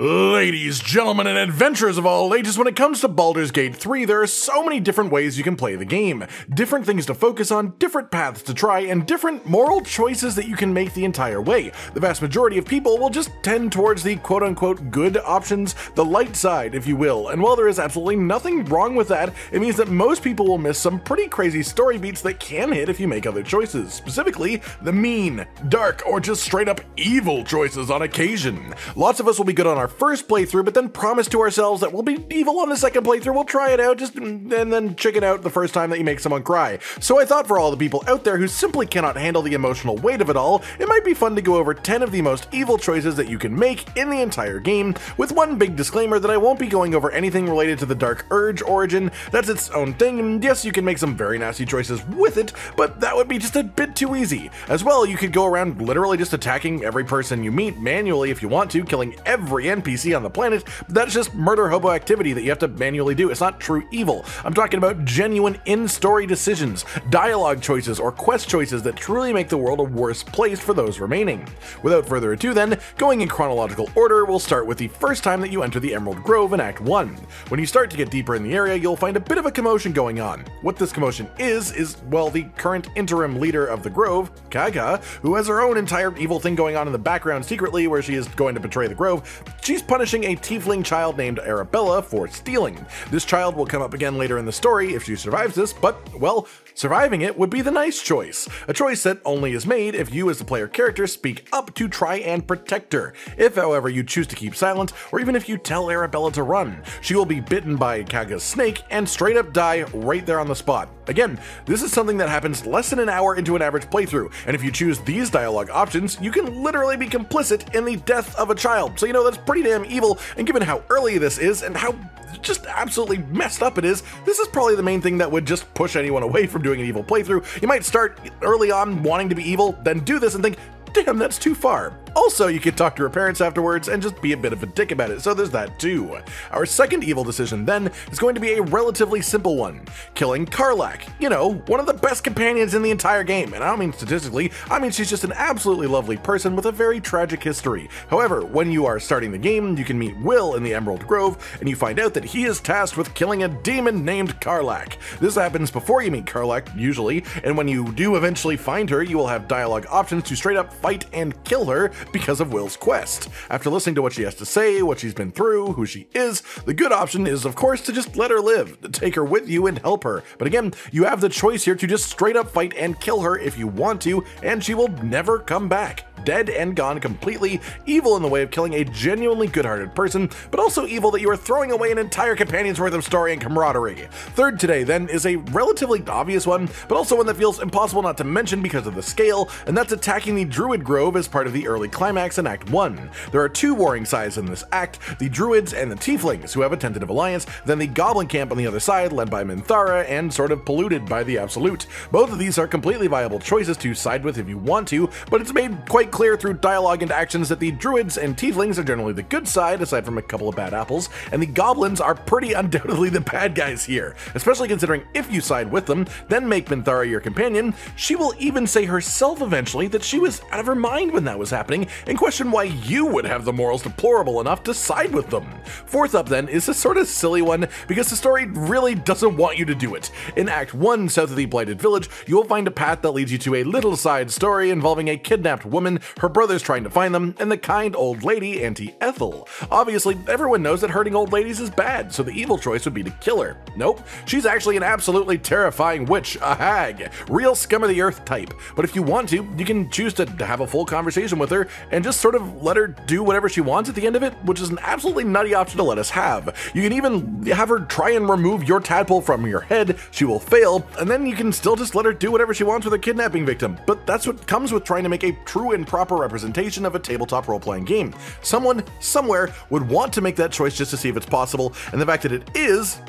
Ladies, gentlemen, and adventurers of all ages, when it comes to Baldurs Gate 3, there are so many different ways you can play the game. Different things to focus on, different paths to try, and different moral choices that you can make the entire way. The vast majority of people will just tend towards the quote-unquote good options, the light side, if you will, and while there is absolutely nothing wrong with that, it means that most people will miss some pretty crazy story beats that can hit if you make other choices, specifically the mean, dark, or just straight up evil choices on occasion. Lots of us will be good on our first playthrough, but then promise to ourselves that we'll be evil on the second playthrough, we'll try it out, and then chicken out the first time that you make someone cry. So I thought for all the people out there who simply cannot handle the emotional weight of it all, it might be fun to go over 10 of the most evil choices that you can make in the entire game, with one big disclaimer that I won't be going over anything related to the Dark Urge origin. That's its own thing, and yes, you can make some very nasty choices with it, but that would be just a bit too easy. As well, you could go around literally just attacking every person you meet manually if you want to, killing every NPC on the planet. That's just murder hobo activity that you have to manually do. It's not true evil. I'm talking about genuine in-story decisions, dialogue choices, or quest choices that truly make the world a worse place for those remaining. Without further ado then, going in chronological order, we'll start with the first time that you enter the Emerald Grove in Act 1. When you start to get deeper in the area, you'll find a bit of a commotion going on. What this commotion is, well, the current interim leader of the Grove, Kaga, who has her own entire evil thing going on in the background secretly where she is going to betray the Grove. She's punishing a tiefling child named Arabella for stealing. This child will come up again later in the story if she survives this, but, well, surviving it would be the nice choice. A choice that only is made if you as the player character speak up to try and protect her. If, however, you choose to keep silent, or even if you tell Arabella to run, she will be bitten by Kaga's snake and straight up die right there on the spot. Again, this is something that happens less than an hour into an average playthrough, and if you choose these dialogue options, you can literally be complicit in the death of a child. So you know that's pretty damn evil, and given how early this is and how just absolutely messed up it is, this is probably the main thing that would just push anyone away from doing an evil playthrough. You might start early on wanting to be evil, then do this and think, damn, that's too far. Also, you can talk to her parents afterwards and just be a bit of a dick about it, so there's that too. Our second evil decision then is going to be a relatively simple one. Killing Karlach. You know, one of the best companions in the entire game, and I don't mean statistically, I mean she's just an absolutely lovely person with a very tragic history. However, when you are starting the game, you can meet Will in the Emerald Grove, and you find out that he is tasked with killing a demon named Karlach. This happens before you meet Karlach, usually, and when you do eventually find her, you will have dialogue options to straight up fight and kill her because of Will's quest. After listening to what she has to say, what she's been through, who she is, the good option is, of course, to just let her live, to take her with you and help her. But again, you have the choice here to just straight up fight and kill her if you want to, and she will never come back. Dead and gone completely, evil in the way of killing a genuinely good-hearted person, but also evil that you are throwing away an entire companion's worth of story and camaraderie. Third today, then, is a relatively obvious one, but also one that feels impossible not to mention because of the scale, and that's attacking the Druid Grove as part of the early climax in Act 1. There are two warring sides in this act, the Druids and the Tieflings, who have a tentative alliance, then the Goblin camp on the other side, led by Minthara and sort of polluted by the Absolute. Both of these are completely viable choices to side with if you want to, but it's made quite clear through dialogue and actions that the Druids and Tieflings are generally the good side, aside from a couple of bad apples, and the Goblins are pretty undoubtedly the bad guys here, especially considering if you side with them, then make Minthara your companion, she will even say herself eventually that she was out of her mind when that was happening, and question why you would have the morals deplorable enough to side with them. Fourth up then is a sort of silly one, because the story really doesn't want you to do it. In Act 1, south of the Blighted Village, you will find a path that leads you to a little side story involving a kidnapped woman, her brothers trying to find them, and the kind old lady, Auntie Ethel. Obviously, everyone knows that hurting old ladies is bad, so the evil choice would be to kill her. Nope, she's actually an absolutely terrifying witch, a hag, real scum of the earth type. But if you want to, you can choose to have a full conversation with her and just sort of let her do whatever she wants at the end of it, which is an absolutely nutty option to let us have. You can even have her try and remove your tadpole from your head, she will fail, and then you can still just let her do whatever she wants with her kidnapping victim. But that's what comes with trying to make a true and proper representation of a tabletop role-playing game. Someone, somewhere, would want to make that choice just to see if it's possible, and the fact that it is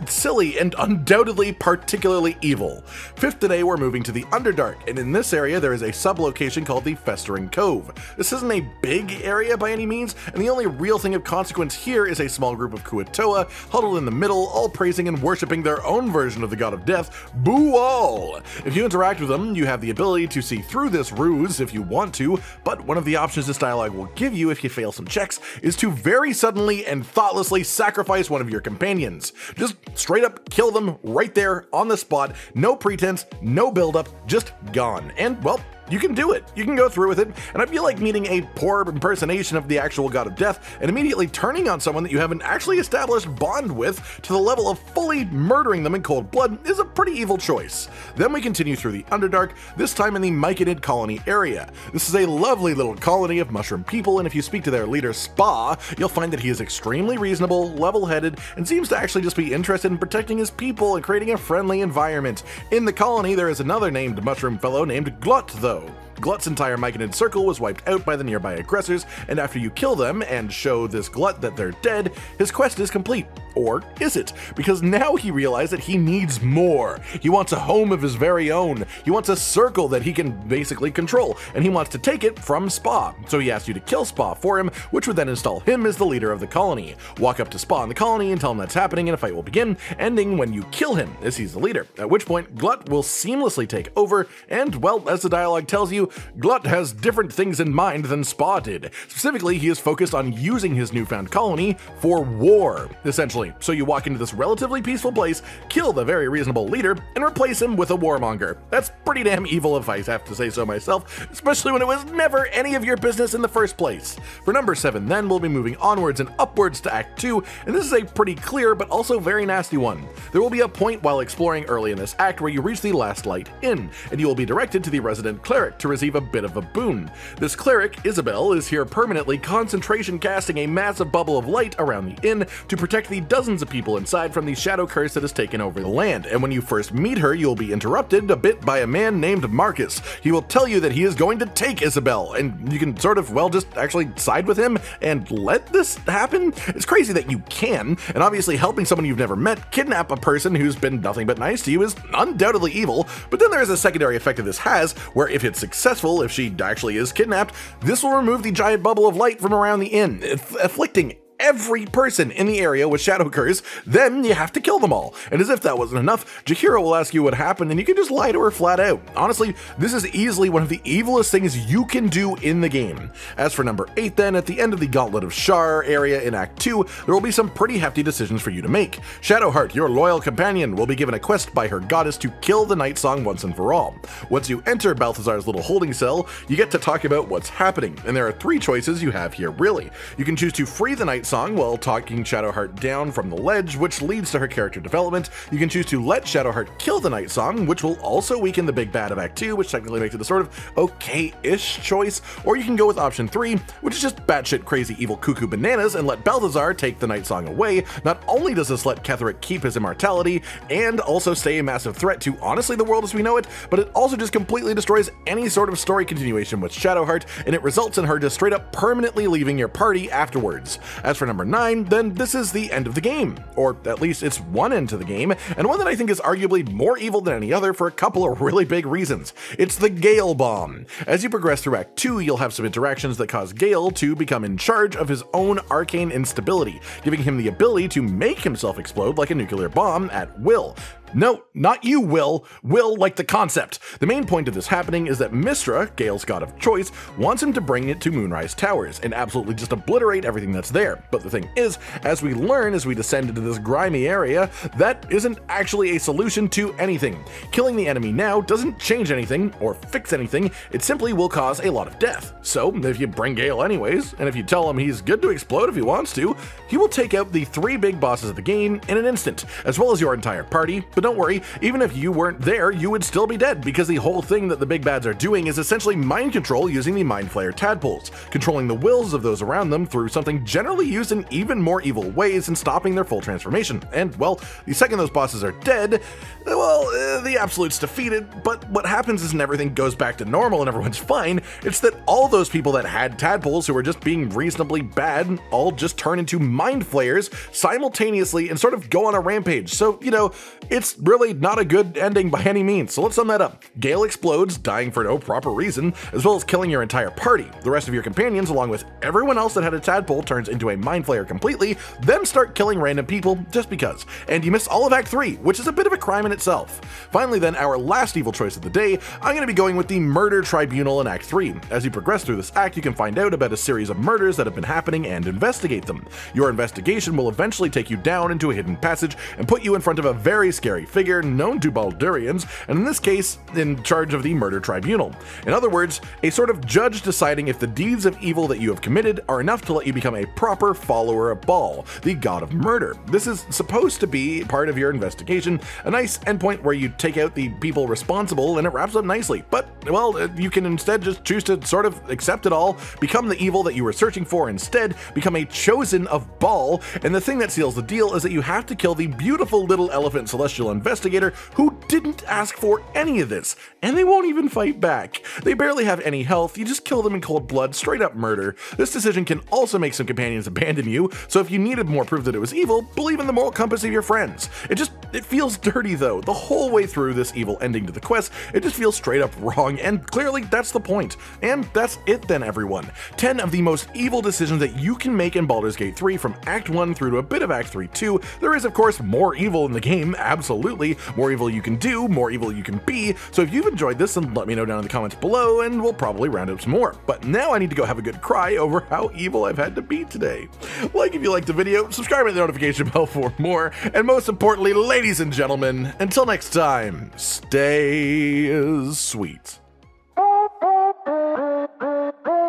silly and undoubtedly particularly evil. Fifth today, we're moving to the Underdark, and in this area there is a sub-location called the Festering Cove. This isn't a big area by any means, and the only real thing of consequence here is a small group of Kuatoa huddled in the middle, all praising and worshipping their own version of the god of death, Boo All. If you interact with them, you have the ability to see through this ruse if you want to, to, but one of the options this dialogue will give you if you fail some checks is to very suddenly and thoughtlessly sacrifice one of your companions. Just straight up kill them right there on the spot, no pretense, no build-up, just gone. And, well, you can do it. You can go through with it, and I feel like meeting a poor impersonation of the actual god of death and immediately turning on someone that you have an actually established bond with to the level of fully murdering them in cold blood is a pretty evil choice. Then we continue through the Underdark, this time in the Myconid colony area. This is a lovely little colony of mushroom people, and if you speak to their leader Spa, you'll find that he is extremely reasonable, level-headed, and seems to actually just be interested in protecting his people and creating a friendly environment. In the colony, there is another named mushroom fellow named Glut, though. Glut's entire Myconid circle was wiped out by the nearby aggressors, and after you kill them and show this Glut that they're dead, his quest is complete. Or is it? Because now he realized that he needs more. He wants a home of his very own. He wants a circle that he can basically control, and he wants to take it from Spa. So he asks you to kill Spa for him, which would then install him as the leader of the colony. Walk up to Spa in the colony and tell him that's happening, and a fight will begin, ending when you kill him, as he's the leader. At which point, Glut will seamlessly take over, and, well, as the dialogue tells you, Glut has different things in mind than Spa did. Specifically, he is focused on using his newfound colony for war, essentially. So you walk into this relatively peaceful place, kill the very reasonable leader, and replace him with a warmonger. That's pretty damn evil if I have to say so myself, especially when it was never any of your business in the first place. For number 7 then, we'll be moving onwards and upwards to Act 2, and this is a pretty clear but also very nasty one. There will be a point while exploring early in this act where you reach the Last Light Inn, and you will be directed to the resident cleric to receive a bit of a boon. This cleric, Isabel, is here permanently concentration casting a massive bubble of light around the inn to protect the dozens of people inside from the shadow curse that has taken over the land, and when you first meet her, you'll be interrupted a bit by a man named Marcus. He will tell you that he is going to take Isabel, and you can sort of, well, just actually side with him and let this happen? It's crazy that you can, and obviously helping someone you've never met kidnap a person who's been nothing but nice to you is undoubtedly evil, but then there's a secondary effect that this has, where if it's successful, if she actually is kidnapped, this will remove the giant bubble of light from around the inn, afflicting every person in the area with shadow curse. Then you have to kill them all. And as if that wasn't enough, Jaheira will ask you what happened and you can just lie to her flat out. Honestly, this is easily one of the evilest things you can do in the game. As for number 8 then, at the end of the Gauntlet of Shar area in Act 2, there will be some pretty hefty decisions for you to make. Shadowheart, your loyal companion, will be given a quest by her goddess to kill the Night Song once and for all. Once you enter Balthazar's little holding cell, you get to talk about what's happening, and there are 3 choices you have here really. You can choose to free the Night Song while talking Shadowheart down from the ledge, which leads to her character development. You can choose to let Shadowheart kill the Night Song, which will also weaken the big bad of Act 2, which technically makes it a sort of okay-ish choice, or you can go with option 3, which is just batshit crazy evil cuckoo bananas and let Balthazar take the Night Song away. Not only does this let Ketheric keep his immortality and also stay a massive threat to honestly the world as we know it, but it also just completely destroys any sort of story continuation with Shadowheart, and it results in her just straight up permanently leaving your party afterwards. As for number 9, then this is the end of the game, or at least it's one end to the game, and one that I think is arguably more evil than any other for a couple of really big reasons. It's the Gale Bomb. As you progress through Act 2, you'll have some interactions that cause Gale to become in charge of his own arcane instability, giving him the ability to make himself explode like a nuclear bomb at will. No, not you, Will. Will like the concept. The main point of this happening is that Mystra, Gale's god of choice, wants him to bring it to Moonrise Towers and absolutely just obliterate everything that's there. But the thing is, as we learn as we descend into this grimy area, that isn't actually a solution to anything. Killing the enemy now doesn't change anything or fix anything, it simply will cause a lot of death. So, if you bring Gale anyways, and if you tell him he's good to explode if he wants to, he will take out the 3 big bosses of the game in an instant, as well as your entire party. But don't worry, even if you weren't there, you would still be dead, because the whole thing that the big bads are doing is essentially mind control using the Mind Flayer tadpoles, controlling the wills of those around them through something generally used in even more evil ways and stopping their full transformation. And, well, the second those bosses are dead, well, the Absolute's defeated, but what happens is everything goes back to normal and everyone's fine. It's that all those people that had tadpoles who were just being reasonably bad all just turn into Mind Flayers simultaneously and sort of go on a rampage. So, you know, it's It's really not a good ending by any means, so let's sum that up. Gale explodes, dying for no proper reason, as well as killing your entire party. The rest of your companions, along with everyone else that had a tadpole, turns into a mind flayer completely, then start killing random people just because. And you miss all of Act 3, which is a bit of a crime in itself. Finally then, our last evil choice of the day, I'm going to be going with the Murder Tribunal in Act 3. As you progress through this act, you can find out about a series of murders that have been happening and investigate them. Your investigation will eventually take you down into a hidden passage and put you in front of a very scary figure known to Baldurians, and in this case, in charge of the Murder Tribunal. In other words, a sort of judge deciding if the deeds of evil that you have committed are enough to let you become a proper follower of Baal, the god of murder. This is supposed to be part of your investigation, a nice endpoint where you take out the people responsible and it wraps up nicely. But, well, you can instead just choose to sort of accept it all, become the evil that you were searching for instead, become a chosen of Baal, and the thing that seals the deal is that you have to kill the beautiful little elephant celestial investigator who didn't ask for any of this, and they won't even fight back. They barely have any health, you just kill them in cold blood, straight up murder. This decision can also make some companions abandon you, so if you needed more proof that it was evil, believe in the moral compass of your friends. It feels dirty though. The whole way through this evil ending to the quest, it just feels straight up wrong, and clearly that's the point. And that's it then, everyone. 10 of the most evil decisions that you can make in Baldur's Gate 3 from Act 1 through to a bit of Act 3 too. There is of course more evil in the game, absolutely. More evil you can do, more evil you can be. So if you've enjoyed this, then let me know down in the comments below and we'll probably round up some more. But now I need to go have a good cry over how evil I've had to be today. Like if you liked the video, subscribe and hit the notification bell for more, and most importantly, ladies and gentlemen, until next time, stay sweet.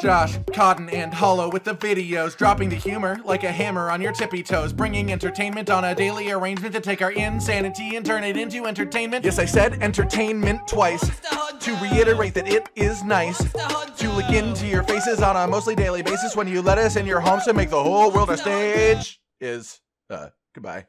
Josh, Cotton, and Hollow with the videos, dropping the humor like a hammer on your tippy toes, bringing entertainment on a daily arrangement to take our insanity and turn it into entertainment. Yes, I said entertainment twice, to reiterate that it is nice to look into your faces on a mostly daily basis when you let us in your homes to make the whole world a stage. Goodbye.